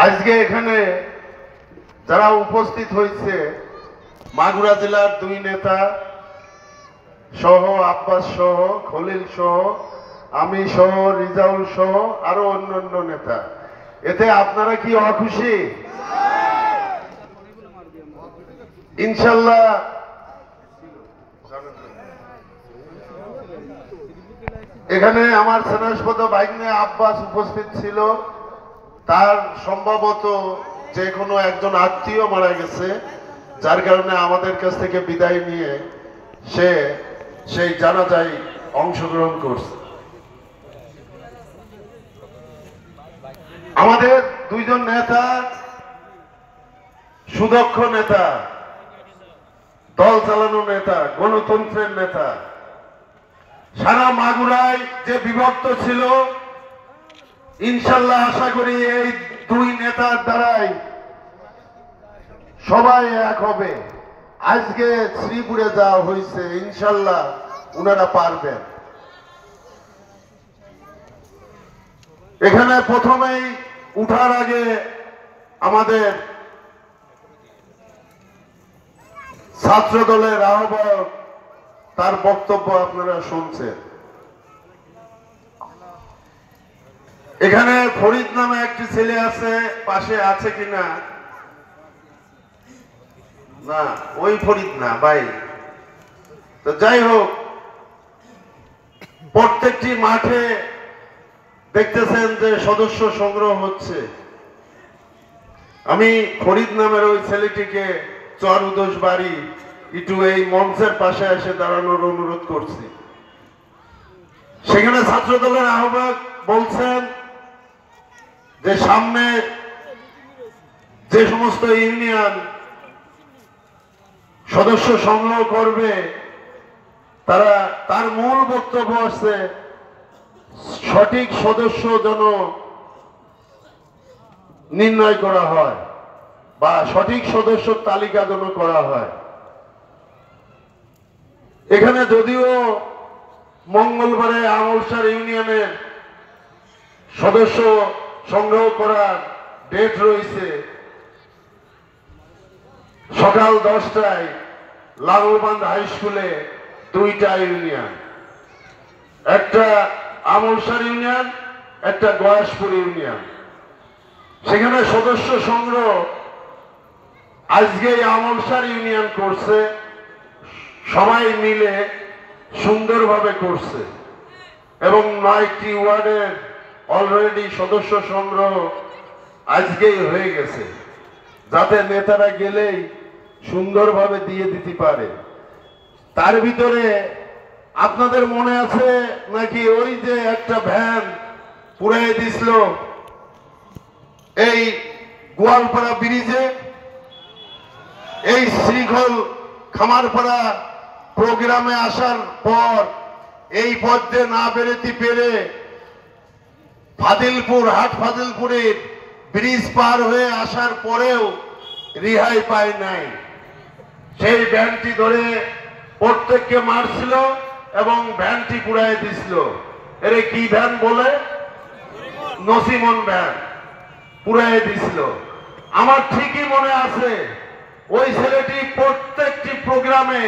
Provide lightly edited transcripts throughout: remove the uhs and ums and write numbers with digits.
আজকে এখানে যারা উপস্থিত হয়েছে মাগুরা জেলার দুই নেতা সহ, আব্বাস সহ, খলিল সহ, আমি সহ, রিজাউল সহ আরো অন্যান্য নেতা, এতে আপনারা কি অখুশি? ইনশাল্লাহ এখানে আমার সেনাসপদ ভাইগনে আব্বাস উপস্থিত ছিল। তার সম্ভবত যে কোনো একজন আত্মীয় মারা গেছে, যার কারণে আমাদের কাছ থেকে বিদায় নিয়ে সে সেই জানাজায় অংশগ্রহণ করছে। আমাদের দুইজন নেতা সুদক্ষ নেতা, দল চালানো নেতা, গণতন্ত্রের নেতা। সারা মাগুরায় যে বিভক্ত ছিল, ইনশাল্লাহ আশা করি এই দুই নেতার দ্বারাই সবাই এক হবে। আজকে শ্রীপুরে যাওয়া হয়েছে, ইনশাল্লাহ উনারা পারবেন। এখানে প্রথমেই উঠার আগে আমাদের ছাত্র দলের আহ্বায়ক, তার বক্তব্য আপনারা শুনছেন। এখানে ফরিদ নামে একটি ছেলে আছে, পাশে আছে কিনা? না, ওই ফরিদ না ভাই। তো যাই হোক, প্রত্যেকটি মাঠে দেখতেছেন যে সদস্য সংগ্রহ হচ্ছে। আমি ফরিদ নামের ওই ছেলেটিকে চর উদোষ বাড়ি একটু এই মঞ্চের পাশে এসে দাঁড়ানোর অনুরোধ করছি। সেখানে ছাত্র দলের আহ্বায়ক বলছেন যে সামনে যে সমস্ত ইউনিয়ন সদস্য সংগ্রহ করবে, তারা তার মূল বক্তব্য আছে সঠিক সদস্য যেন নির্ণয় করা হয় বা সঠিক সদস্যর তালিকা যেন করা হয়। এখানে যদিও মঙ্গলবারে আমলসার ইউনিয়নের সদস্য সংগ্রহ করার ডেট রয়েছে, সকাল 10টায় লালবান্ধ হাই স্কুলে দুইটা ইউনিয়ন, একটা আমলসার ইউনিয়ন, একটা গয়াসপুর ইউনিয়ন। সেখানে সদস্য সংগ্রহ আজকে আমলসার ইউনিয়ন করছে, সবাই মিলে সুন্দরভাবে করছে এবং 9টি ওয়ার্ডের অলরেডি সদস্য সংগ্রহ আজকেই হয়ে গেছে, যাতে নেতারা গেলেই সুন্দরভাবে দিয়ে দিতে পারে। তার ভিতরে আপনাদের মনে আছে নাকি ওই যে একটা ভ্যান পুড়াই দিছিল এই গোয়ালপাড়া ব্রিজে, এই শ্রীখল খামারপাড়া প্রোগ্রামে আসার পর এই পথে না বেরোতে পেরে ফাজিলপুর, হাট ফাজিলপুরের ব্রিজ পার হয়ে আসার পরেও রিহাই পায় নাই। সেই ভ্যানটি ধরে প্রত্যেককে মারছিল এবং ভ্যানটি পুড়াই দিছিল। এর কি ভ্যান বলে? নসিমন ভ্যান পুড়াই দিছিল। আমার ঠিকই মনে আছে, ওই ছেলেটি প্রত্যেকটি প্রোগ্রামে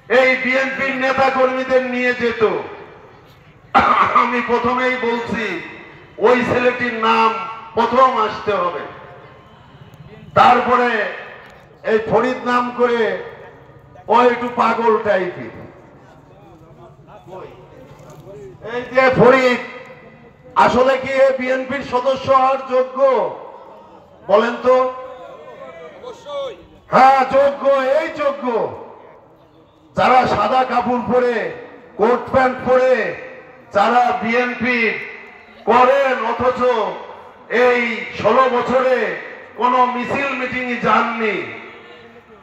এই বিএনপির নেতা কর্মীদের নিয়ে যেত। আমি প্রথমেই বলছি, ওই ছেলেটির নাম প্রথম আসতে হবে। তারপরে এই ফরিদ নাম করে ও একটু পাগল টাইপের। এই যে ফরিদ আসলে কি বিএনপির সদস্য হওয়ার যোগ্য? বলেন তো। হ্যাঁ যোগ্য, এই যোগ্য। যারা সাদা কাপড় পরে, কোট প্যান্ট পরে যারা বিএনপি করেন, অথচ এই 16 বছরে কোন মিছিল মিটিং যাননি,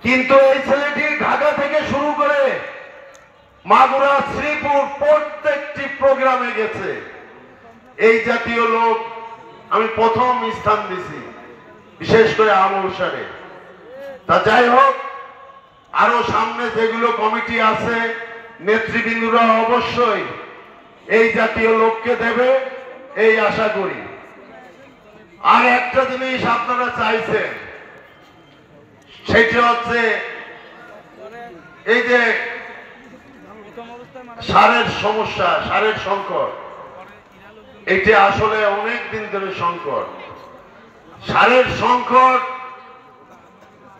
কিন্তু এই ছেলেটি ঢাকা থেকে শুরু করে মাগুরা, শ্রীপুর প্রত্যেকটি প্রোগ্রামে গেছে। এই জাতীয় লোক আমি প্রথম স্থান দিছি, বিশেষ করে আমলসারে। তা যাই হোক, আরো সামনে যেগুলো কমিটি আছে, নেতৃবৃন্দরা অবশ্যই এই জাতীয় লোককে দেবে, এই আশা করি। আর একটা জিনিস আপনারা চাইছেন, সেটি হচ্ছে এই যে সারের সমস্যা, সারের সংকট, এটি আসলে অনেক দিন ধরে সংকট। সারের সংকট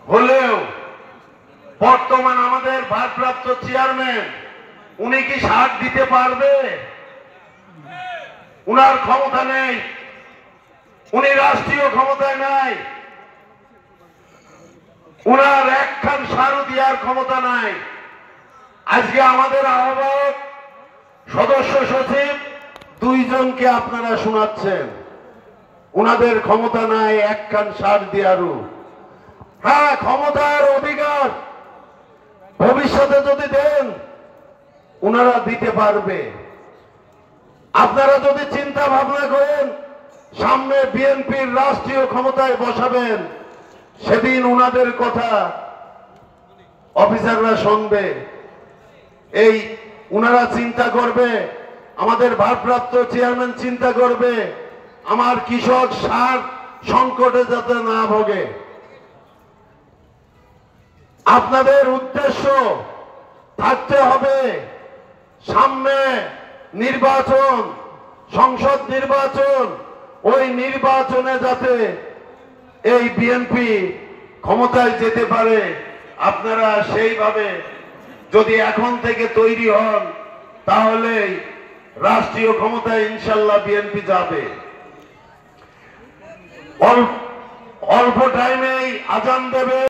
হলেও বর্তমান আমাদের ভারপ্রাপ্ত চেয়ারম্যান উনি কি সার দিতে পারবে? উনার ক্ষমতা নেই, উনি রাষ্ট্রীয় ক্ষমতায় নাই, উনার একখান সারও দেওয়ার ক্ষমতা নাই। আজকে আমাদের আহ্বায়ক, সদস্য সচিব দুইজনকে আপনারা শোনাচ্ছেন, উনাদের ক্ষমতা নাই একখান সার দেওয়ারও। হ্যাঁ, ক্ষমতার অধিকার ভবিষ্যতে যদি দেন উনারা দিতে পারবে। আপনারা যদি চিন্তা ভাবনা করেন সামনে বিএনপির রাষ্ট্রীয় ক্ষমতায় বসাবেন, সেদিন উনাদের কথা অফিসাররা শুনবে। এই উনারা চিন্তা করবে, আমাদের ভারপ্রাপ্ত চেয়ারম্যান চিন্তা করবে আমার কৃষক সার সংকটে যাতে না ভোগে। আপনাদের উদ্দেশ্য থাকতে হবে সামনে নির্বাচন, সংসদ নির্বাচন, ওই নির্বাচনে যাতে এই বিএনপি ক্ষমতায় যেতে পারে। আপনারা সেইভাবে যদি এখন থেকে তৈরি হন তাহলে রাষ্ট্রীয় ক্ষমতায় ইনশাল্লাহ বিএনপি যাবে। অল্প টাইমেই আজান দেবে।